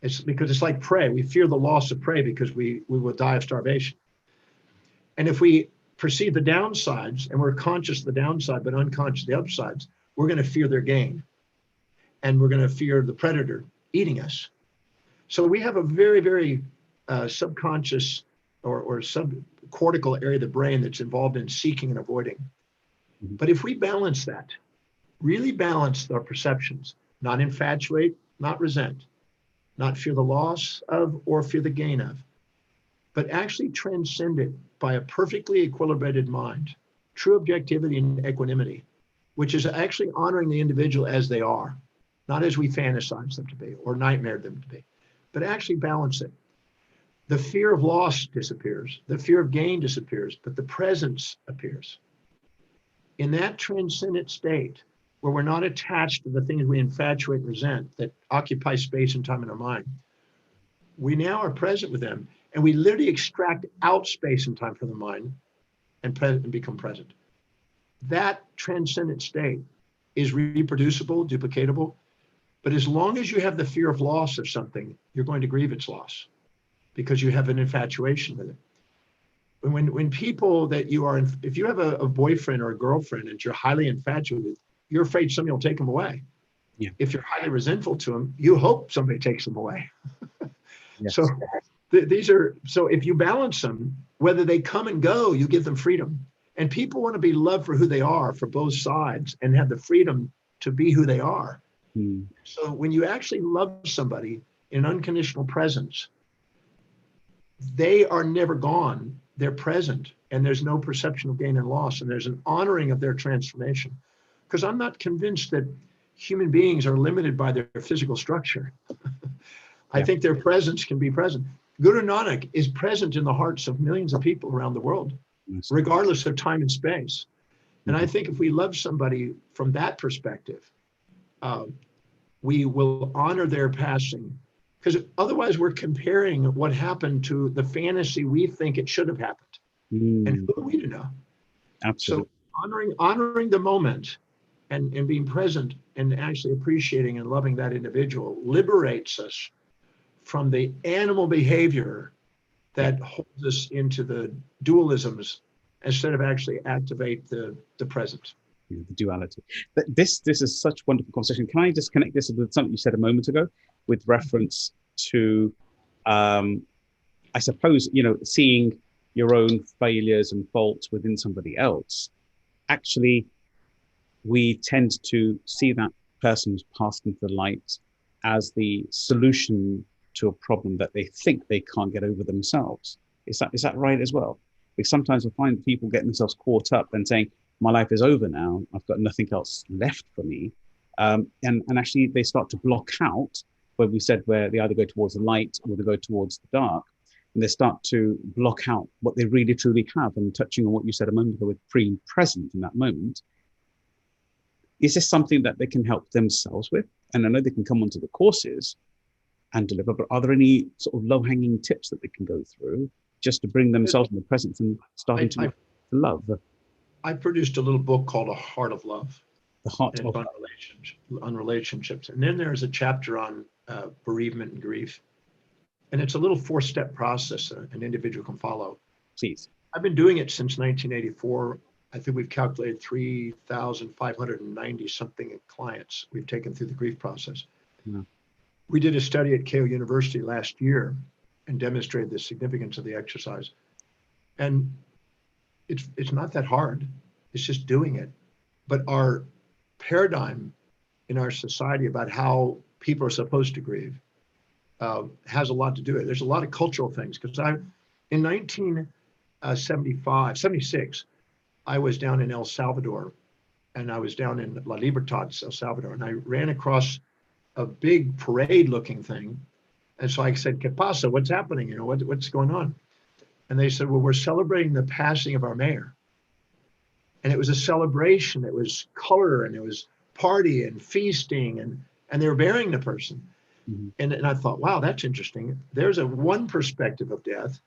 It's because it's like prey. We fear the loss of prey because we will die of starvation. And if we perceive the downsides and we're conscious of the downside but unconscious of the upsides, we're going to fear their gain, and we're going to fear the predator eating us. So we have a very, very subconscious or subcortical area of the brain that's involved in seeking and avoiding. But if we balance that, really balance our perceptions, not infatuate, not resent, not fear the loss of or fear the gain of, but actually transcend it by a perfectly equilibrated mind, true objectivity and equanimity, which is actually honoring the individual as they are, not as we fantasize them to be or nightmare them to be, but actually balance it. The fear of loss disappears, the fear of gain disappears, but the presence appears. In that transcendent state, where we're not attached to the things we infatuate and resent that occupy space and time in our mind, we now are present with them, and we literally extract out space and time from the mind and become present. That transcendent state is reproducible, duplicatable, but as long as you have the fear of loss of something, you're going to grieve its loss because you have an infatuation with it. When people that you are, if you have a boyfriend or a girlfriend and you're highly infatuated, you're afraid somebody will take them away. Yeah. If you're highly resentful to them, you hope somebody takes them away. Yes. So so if you balance them, whether they come and go, you give them freedom. And people want to be loved for who they are for both sides and have the freedom to be who they are. So when you actually love somebody in unconditional presence, they are never gone. They're present, and there's no perception of gain and loss, and there's an honoring of their transformation. Because I'm not convinced that human beings are limited by their physical structure. I think their presence can be present. Guru Nanak is present in the hearts of millions of people around the world, regardless of time and space. And I think if we love somebody from that perspective, we will honor their passing. Because otherwise we're comparing what happened to the fantasy we think it should have happened. And who are we to know? Absolutely. So honoring the moment and being present and actually appreciating and loving that individual liberates us from the animal behavior that holds us into the dualisms instead of actually activate the present. The duality. But this is such wonderful conversation. Can I just connect this with something you said a moment ago with reference to, I suppose, seeing your own failures and faults within somebody else? Actually, we tend to see that person who's passed into the light as the solution to a problem that they think they can't get over themselves. Is that right as well? Because sometimes I find people getting themselves caught up and saying, my life is over now, I've got nothing else left for me. And actually they start to block out where they either go towards the light or they go towards the dark. And they start to block out what they really truly have. And touching on what you said a moment ago with being present in that moment, is this something that they can help themselves with? And I know they can come onto the courses and deliver, but are there any sort of low-hanging tips that they can go through just to bring themselves in the presence and starting to love? I produced a little book called A Heart of Love. The Heart of Love. On relationships. And then there's a chapter on bereavement and grief. And it's a little 4-step process an individual can follow. Please. I've been doing it since 1984. I think we've calculated 3,590 something clients we've taken through the grief process. Yeah. We did a study at Keio University last year and demonstrated the significance of the exercise. And it's not that hard. It's just doing it. But our paradigm in our society about how people are supposed to grieve has a lot to do with it. There's a lot of cultural things. Because in 1976, I was down in El Salvador, and I was down in La Libertad, El Salvador, and I ran across a big parade-looking thing. And so I said, "¿Qué pasa? What's happening? What's going on?" And they said, "Well, we're celebrating the passing of our mayor." And it was a celebration. It was color, and it was party and feasting, and they were burying the person. Mm-hmm. And I thought, wow, that's interesting. There's one perspective of death.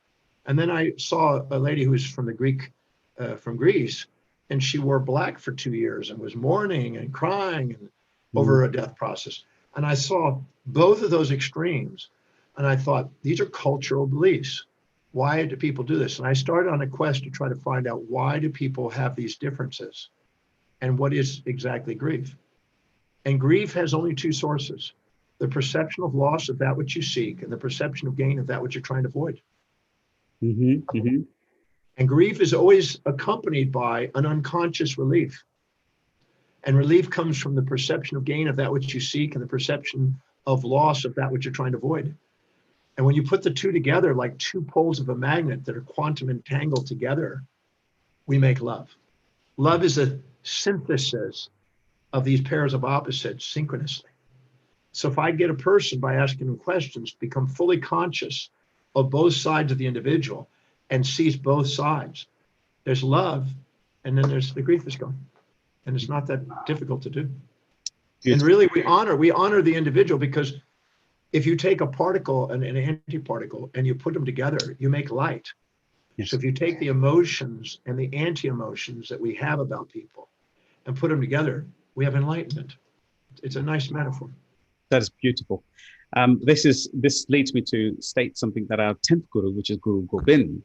And then I saw a lady who was from the Greek from Greece, and she wore black for 2 years and was mourning and crying and over a death process. And I saw both of those extremes, and I thought, these are cultural beliefs. Why do people do this? And I started on a quest to try to find out, why do people have these differences, and what is exactly grief? And grief has only two sources: the perception of loss of that which you seek, and the perception of gain of that which you're trying to avoid. And grief is always accompanied by an unconscious relief. And relief comes from the perception of gain of that which you seek, and the perception of loss of that which you're trying to avoid. And when you put the two together, like two poles of a magnet that are quantum entangled together, we make love. Love is a synthesis of these pairs of opposites synchronously. So if I get a person, by asking them questions, become fully conscious of both sides of the individual and sees both sides, there's love, and then there's the grief is gone. And it's not that difficult to do. And really, we honor the individual, because if you take a particle and an antiparticle and you put them together, you make light. Yes. So if you take the emotions and the anti-emotions that we have about people and put them together, we have enlightenment. It's a nice metaphor. That is beautiful. This leads me to state something that our 10th Guru, which is Guru Gobind,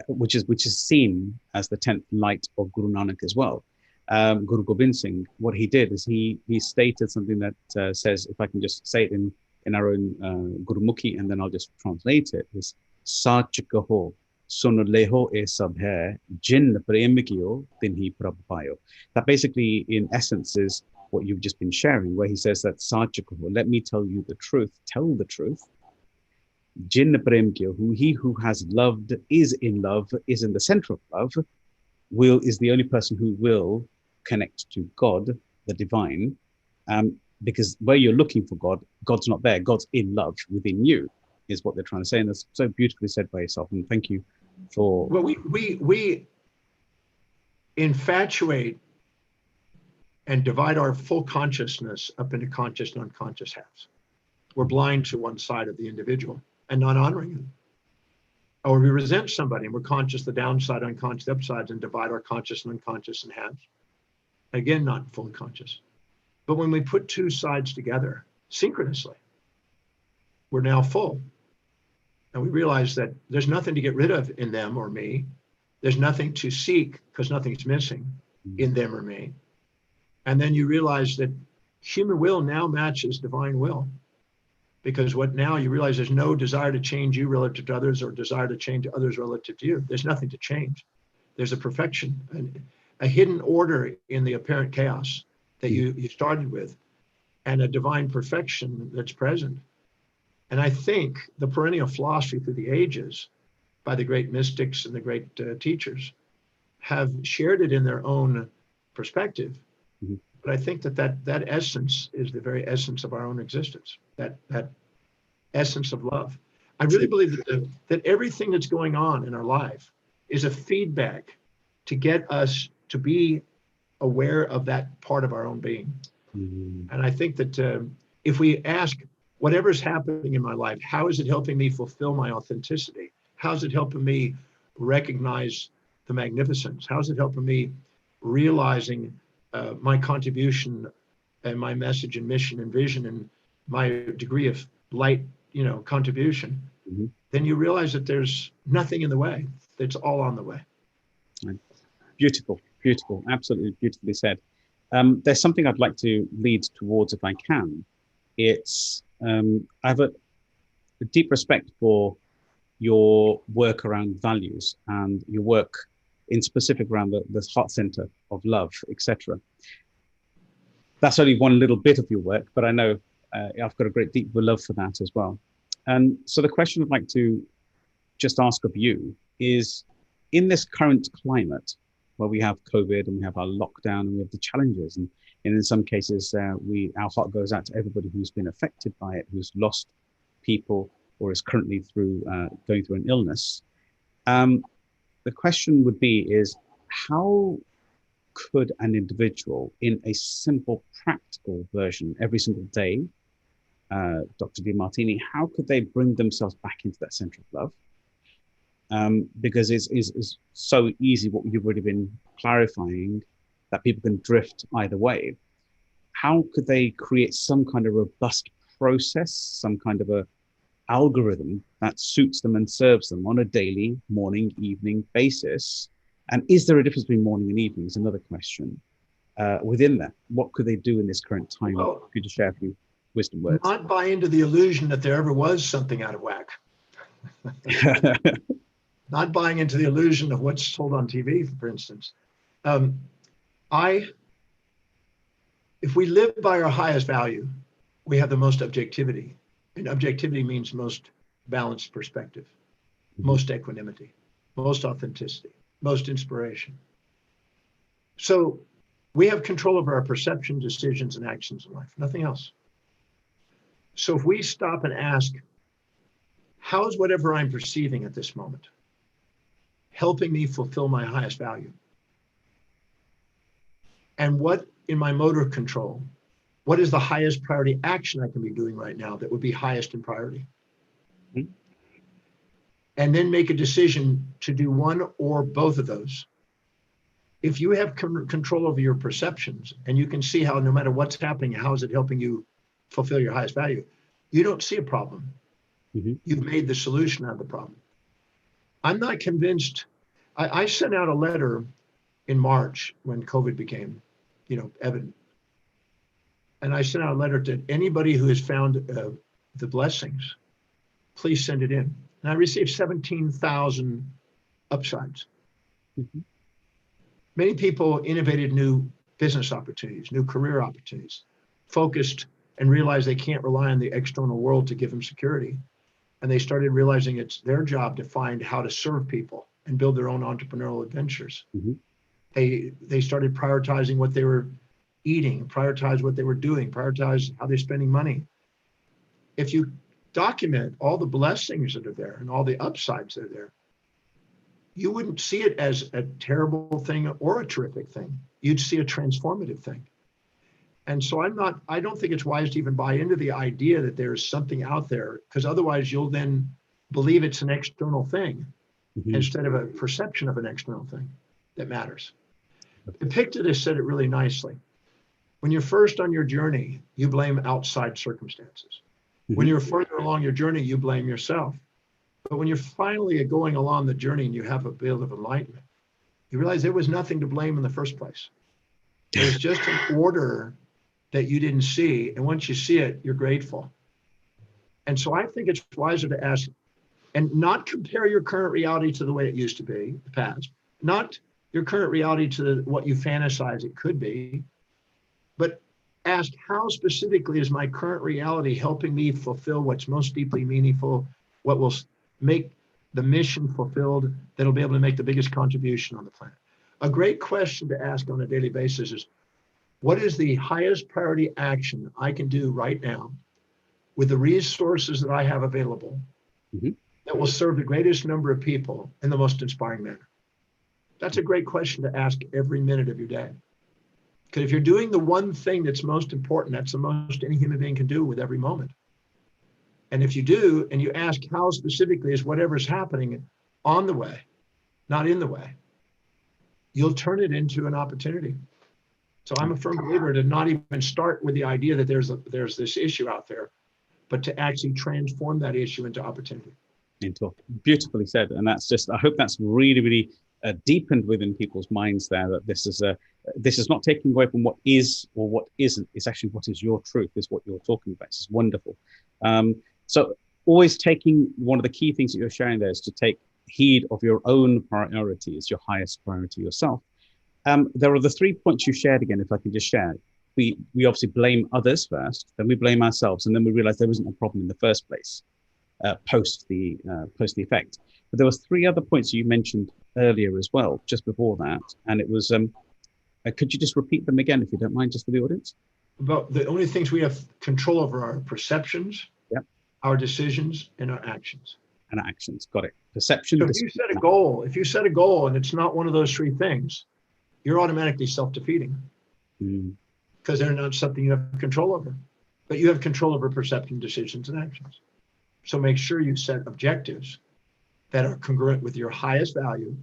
which is seen as the 10th light of Guru Nanak as well. Guru Gobind Singh, what he did is he stated something that says, if I can just say it in our own Gurumukhi, and then I'll just translate it, is Sach kaho, sun leho e sab hai, jin prem kiyo, tinhi prabh payo. That basically, in essence, is what you've just been sharing, where he says that Sach kaho, let me tell you the truth, tell the truth. Jin prem kiyo, he who has loved, is in the center of love, is the only person who will connect to God, the divine, because where you're looking for God, God's not there. God's in love within you, is what they're trying to say. And that's so beautifully said by yourself. And thank you for... Well, we infatuate and divide our full consciousness up into conscious and unconscious halves. We're blind to one side of the individual and not honoring him. Or we resent somebody and we're conscious the downside, unconscious the upsides, and divide our conscious and unconscious in halves. Again, not fully conscious. But when we put two sides together synchronously, we're now full. And we realize that there's nothing to get rid of in them or me. There's nothing to seek, because nothing's missing in them or me. And then you realize that human will now matches divine will. Because what now you realize, there's no desire to change you relative to others, or desire to change others relative to you. There's nothing to change. There's a perfection, a hidden order in the apparent chaos that you started with, and a divine perfection that's present. And I think the perennial philosophy through the ages by the great mystics and the great teachers have shared it in their own perspective. Mm-hmm. But I think that essence is the very essence of our own existence, that essence of love. I really believe that everything that's going on in our life is a feedback to get us to be aware of that part of our own being. Mm-hmm. And I think that if we ask, whatever's happening in my life, how is it helping me fulfill my authenticity? How is it helping me recognize the magnificence? How is it helping me realizing my contribution and my message and mission and vision and my degree of light, contribution? Mm-hmm. Then you realize that there's nothing in the way. It's all on the way. Beautiful, beautiful, absolutely beautifully said. There's something I'd like to lead towards, if I can. It's I have a deep respect for your work around values and your work in specific around the heart center of love, etc. That's only one little bit of your work, but I know I've got a great deep love for that as well. And so the question I'd like to just ask of you is, in this current climate where we have COVID and we have our lockdown and we have the challenges, and in some cases, our heart goes out to everybody who's been affected by it, who's lost people or is currently going through an illness. The question would be is, how could an individual, in a simple, practical version, every single day, Dr. Demartini, how could they bring themselves back into that center of love? because it's so easy what you've already been clarifying, that people can drift either way. How could they create some kind of robust process, some kind of a algorithm that suits them and serves them on a daily, morning, evening basis? And is there a difference between morning and evening is another question. Within that, what could they do in this current time? Well, could you share a few wisdom words? Not buy into the illusion that there ever was something out of whack. Not buying into the illusion of what's told on TV, for instance. If we live by our highest value, we have the most objectivity. And objectivity means most balanced perspective, most equanimity, most authenticity, most inspiration. So we have control over our perception, decisions, and actions in life, nothing else. So if we stop and ask, how is whatever I'm perceiving at this moment helping me fulfill my highest value? And what in my motor control, what is the highest priority action I can be doing right now that would be highest in priority? Mm-hmm. And then make a decision to do one or both of those. If you have control over your perceptions and you can see how no matter what's happening, how is it helping you fulfill your highest value, you don't see a problem. Mm-hmm. You've made the solution out of the problem. I'm not convinced. I sent out a letter in March when COVID became, evident. And I sent out a letter to anybody who has found the blessings, please send it in. And I received 17,000 upsides. Mm-hmm. Many people innovated new business opportunities, new career opportunities, focused and realized they can't rely on the external world to give them security. And they started realizing it's their job to find how to serve people and build their own entrepreneurial adventures. Mm-hmm. They started prioritizing what they were eating, prioritize what they were doing, prioritize how they're spending money. If you document all the blessings that are there and all the upsides that are there, you wouldn't see it as a terrible thing or a terrific thing. You'd see a transformative thing. And so I don't think it's wise to even buy into the idea that there's something out there, because otherwise you'll then believe it's an external thing mm-hmm. instead of a perception of an external thing that matters. Epictetus said it really nicely. When you're first on your journey, you blame outside circumstances. Mm-hmm. When you're further along your journey, you blame yourself. But when you're finally going along the journey and you have a bit of enlightenment, you realize there was nothing to blame in the first place. It was just an order that you didn't see. And once you see it, you're grateful. And so I think it's wiser to ask and not compare your current reality to the way it used to be, the past, not your current reality to what you fantasize it could be, but ask how specifically is my current reality helping me fulfill what's most deeply meaningful, what will make the mission fulfilled, that'll be able to make the biggest contribution on the planet. A great question to ask on a daily basis is, what is the highest priority action I can do right now with the resources that I have available mm-hmm. that will serve the greatest number of people in the most inspiring manner? That's a great question to ask every minute of your day. Because if you're doing the one thing that's most important, that's the most any human being can do with every moment. And if you do, and you ask how specifically is whatever's happening on the way, not in the way, you'll turn it into an opportunity. So I'm a firm believer to not even start with the idea that there's this issue out there, but to actually transform that issue into opportunity. Beautifully said. And that's just, I hope that's really, really deepened within people's minds there, that this is not taking away from what is or what isn't. It's actually what is your truth, is what you're talking about. It's wonderful. So always taking, one of the key things that you're sharing there is to take heed of your own priority as your highest priority yourself. There are the 3 points you shared again, if I can just share. We obviously blame others first, then we blame ourselves, and then we realize there wasn't a problem in the first place, post the effect. But there was 3 other points you mentioned earlier as well, just before that. And it was, could you just repeat them again, if you don't mind, just for the audience? About the only things we have control over are perceptions, yep. our decisions, and our actions. And actions, got it. Perception. So if you set a goal and it's not one of those 3 things, you're automatically self-defeating because they're not something you have control over. But you have control over perception, decisions, and actions. So make sure you set objectives that are congruent with your highest value,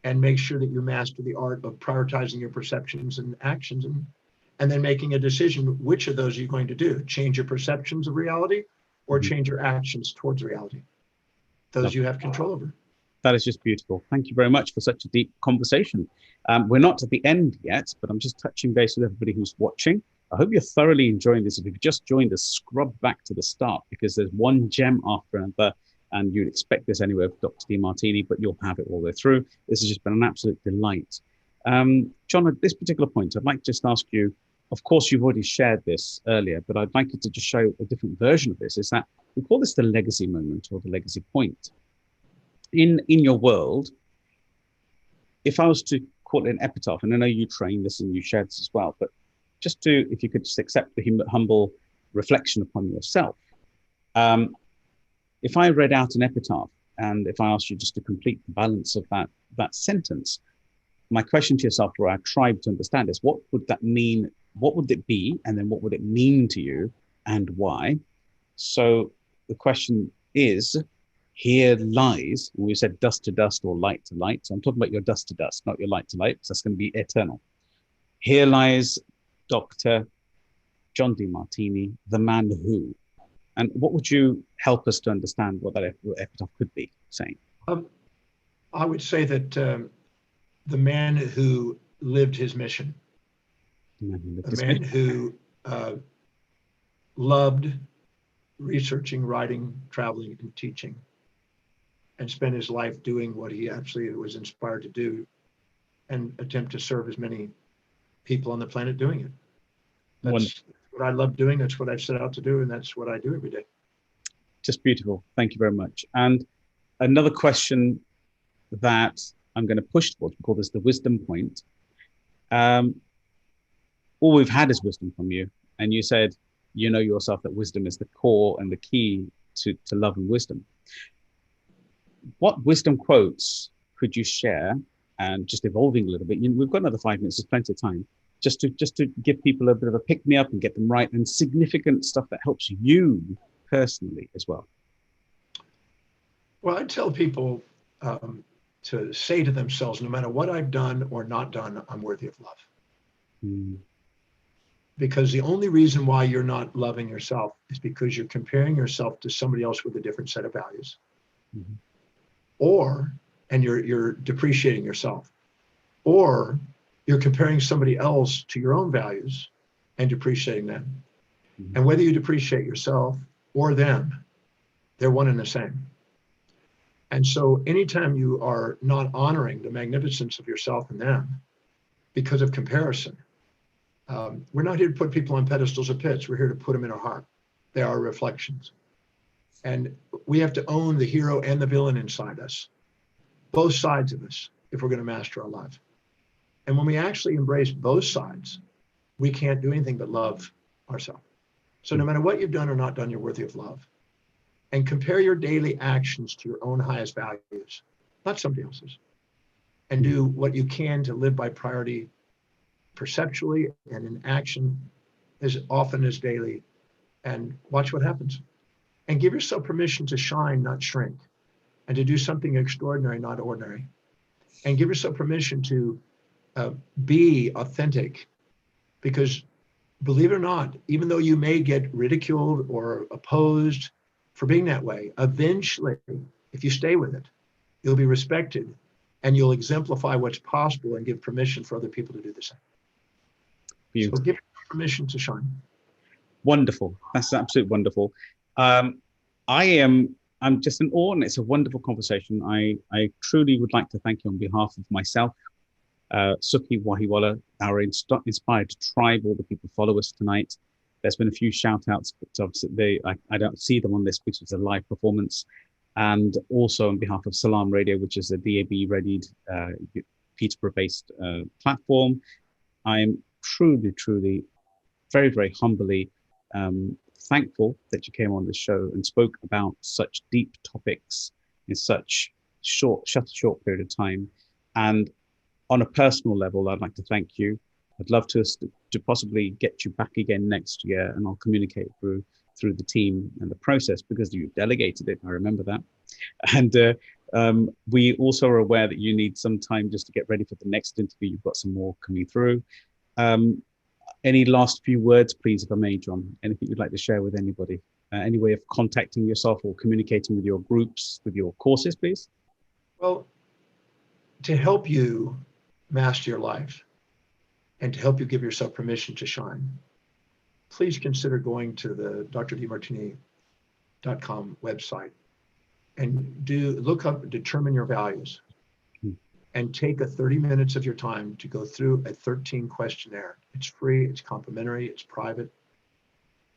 and make sure that you master the art of prioritizing your perceptions and actions, and then making a decision, which of those are you going to do? Change your perceptions of reality or change your actions towards reality? Those you have control over. That is just beautiful. Thank you very much for such a deep conversation. We're not at the end yet, but I'm just touching base with everybody who's watching. I hope you're thoroughly enjoying this. If you've just joined us, scrub back to the start, because there's one gem after another, and you'd expect this anyway of Dr. Demartini, but you'll have it all the way through. This has just been an absolute delight. John, at this particular point, I'd like to just ask you, of course, you've already shared this earlier, but I'd like you to just show a different version of this, is that we call this the legacy moment or the legacy point. In your world, if I was to call it an epitaph, and I know you train this and you shared this as well, but just to, if you could just accept the humble reflection upon yourself. If I read out an epitaph, and if I asked you just to complete the balance of that sentence, my question to yourself, or I tried to understand, is what would that mean? What would it be? And then what would it mean to you and why? So the question is, here lies, we said dust to dust or light to light. So I'm talking about your dust to dust, not your light to light, because that's going to be eternal. Here lies Dr. John Demartini, the man who. And what would you help us to understand what that epitaph could be saying? I would say that the man who lived his mission, the man who loved researching, writing, traveling, and teaching, and spent his life doing what he actually was inspired to do, and attempt to serve as many people on the planet doing it. That's what I love doing. That's what I've set out to do, and that's what I do every day. Just beautiful. Thank you very much. And another question that I'm going to push towards, we call this the wisdom point. All we've had is wisdom from you, and you said, you know yourself, that wisdom is the core and the key to love and wisdom. What wisdom quotes could you share, and just evolving a little bit? We've got another 5 minutes, there's plenty of time, just to give people a bit of a pick-me-up and get them right, and significant stuff that helps you personally as well. Well, I tell people to say to themselves, no matter what I've done or not done, I'm worthy of love. Because the only reason why you're not loving yourself is because you're comparing yourself to somebody else with a different set of values. And you're depreciating yourself, or you're comparing somebody else to your own values and depreciating them. And whether you depreciate yourself or them, they're one and the same. And so anytime you are not honoring the magnificence of yourself and them because of comparison, we're not here to put people on pedestals or pits. We're here to put them in our heart. They are reflections. And we have to own the hero and the villain inside us, both sides of us, if we're going to master our life. And when we actually embrace both sides, we can't do anything but love ourselves. So no matter what you've done or not done, you're worthy of love. And compare your daily actions to your own highest values, not somebody else's. And do what you can to live by priority perceptually and in action as often as daily, and watch what happens. And give yourself permission to shine, not shrink, and to do something extraordinary, not ordinary. And give yourself permission to be authentic, because believe it or not, even though you may get ridiculed or opposed for being that way, eventually, if you stay with it, you'll be respected, and you'll exemplify what's possible and give permission for other people to do the same. Beautiful. So give permission to shine. Wonderful. That's absolutely wonderful. I'm just in awe, and it's a wonderful conversation. I truly would like to thank you on behalf of myself, Sukhi Wahiwala, our inspired tribe, all the people who follow us tonight. There's been a few shout outs, but obviously I don't see them on this because it's a live performance. And also on behalf of Salam Radio, which is a DAB-readied Peterborough-based platform, I'm truly, very, very humbly thankful that you came on the show and spoke about such deep topics in such a short period of time. And on a personal level, I'd like to thank you. I'd love to possibly get you back again next year, and I'll communicate through the team and the process, because you've delegated it. I remember that. And we also are aware that you need some time just to get ready for the next interview. You've got some more coming through. Any last few words, please, if I may, John? Anything you'd like to share with anybody? Any way of contacting yourself or communicating with your groups, with your courses, please? Well, to help you master your life and to help you give yourself permission to shine, please consider going to the drdemartini.com website and look up, determine your values, and take 30 minutes of your time to go through a 13 questionnaire. It's free, it's complimentary, it's private,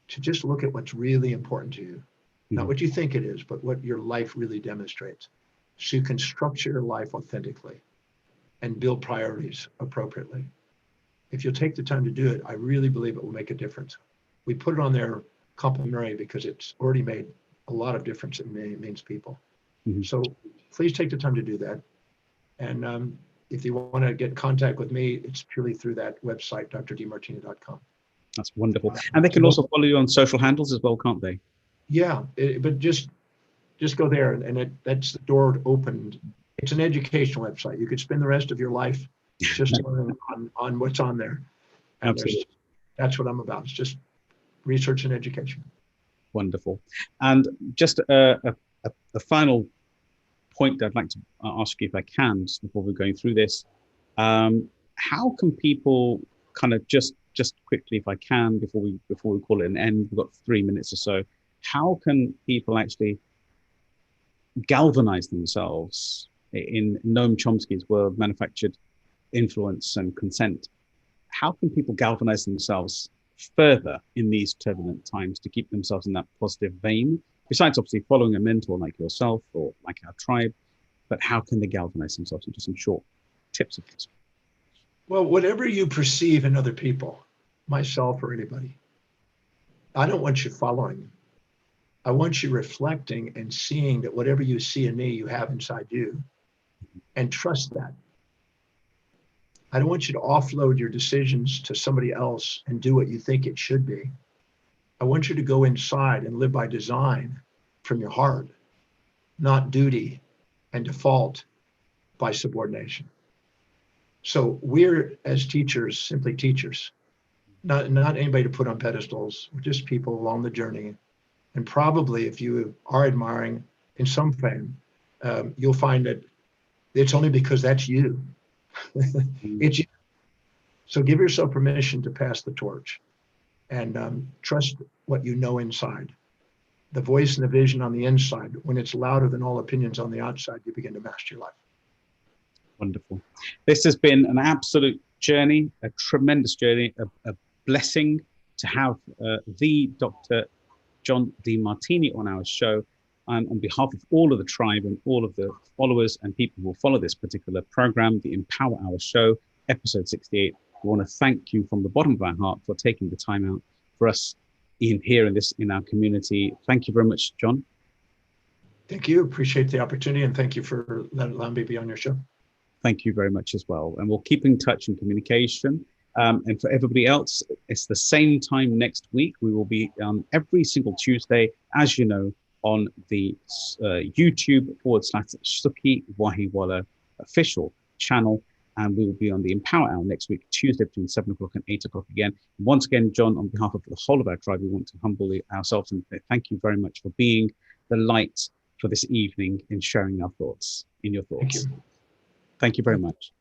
to just look at what's really important to you. Not what you think it is, but what your life really demonstrates. So you can structure your life authentically and build priorities appropriately. If you'll take the time to do it, I really believe it will make a difference. We put it on there complimentary because it's already made a lot of difference in millions of people. So please take the time to do that. And if you want to get in contact with me, it's purely through that website, drdemartini.com. That's wonderful. And they can also follow you on social handles as well, can't they? Yeah, but just go there, and that's the door opened. It's an educational website. You could spend the rest of your life just learning on what's on there. And absolutely. That's what I'm about. It's just research and education. Wonderful. And just a final point I'd like to ask you, if I can, just before we're going through this. How can people kind of just quickly, if I can, before we call it an end, we've got 3 minutes or so, how can people actually galvanize themselves in Noam Chomsky's world, manufactured influence and consent? How can people galvanize themselves further in these turbulent times to keep themselves in that positive vein, besides obviously following a mentor like yourself or like our tribe? But how can they galvanize themselves into some short tips of this? Well, whatever you perceive in other people, myself or anybody, I don't want you following. I want you reflecting and seeing that whatever you see in me, you have inside you, and trust that. I don't want you to offload your decisions to somebody else and do what you think it should be. I want you to go inside and live by design from your heart, not duty and default by subordination. So we're, as teachers, simply teachers, not anybody to put on pedestals. We're just people along the journey. And probably if you are admiring in some fame, you'll find that it's only because that's you. It's you. So give yourself permission to pass the torch and trust what you know inside. The voice and the vision on the inside, when it's louder than all opinions on the outside, you begin to master your life. Wonderful. This has been an absolute journey, a tremendous journey, a blessing to have the Dr. John Demartini on our show. And on behalf of all of the tribe and all of the followers and people who will follow this particular program, the Empower Hour Show, episode 68, we want to thank you from the bottom of our heart for taking the time out for us in our community. Thank you very much, John. Thank you. Appreciate the opportunity, and thank you for allowing me to be on your show. Thank you very much as well. And we'll keep in touch in communication. And for everybody else, it's the same time next week. We will be on every single Tuesday, as you know, on the YouTube/Sukhi Wahiwala official channel. And we will be on the Empower Hour next week, Tuesday, between 7 o'clock and 8 o'clock again. Once again, John, on behalf of the whole of our tribe, we want to humble ourselves and thank you very much for being the light for this evening in sharing our thoughts, in your thoughts. Thank you. Thank you very much.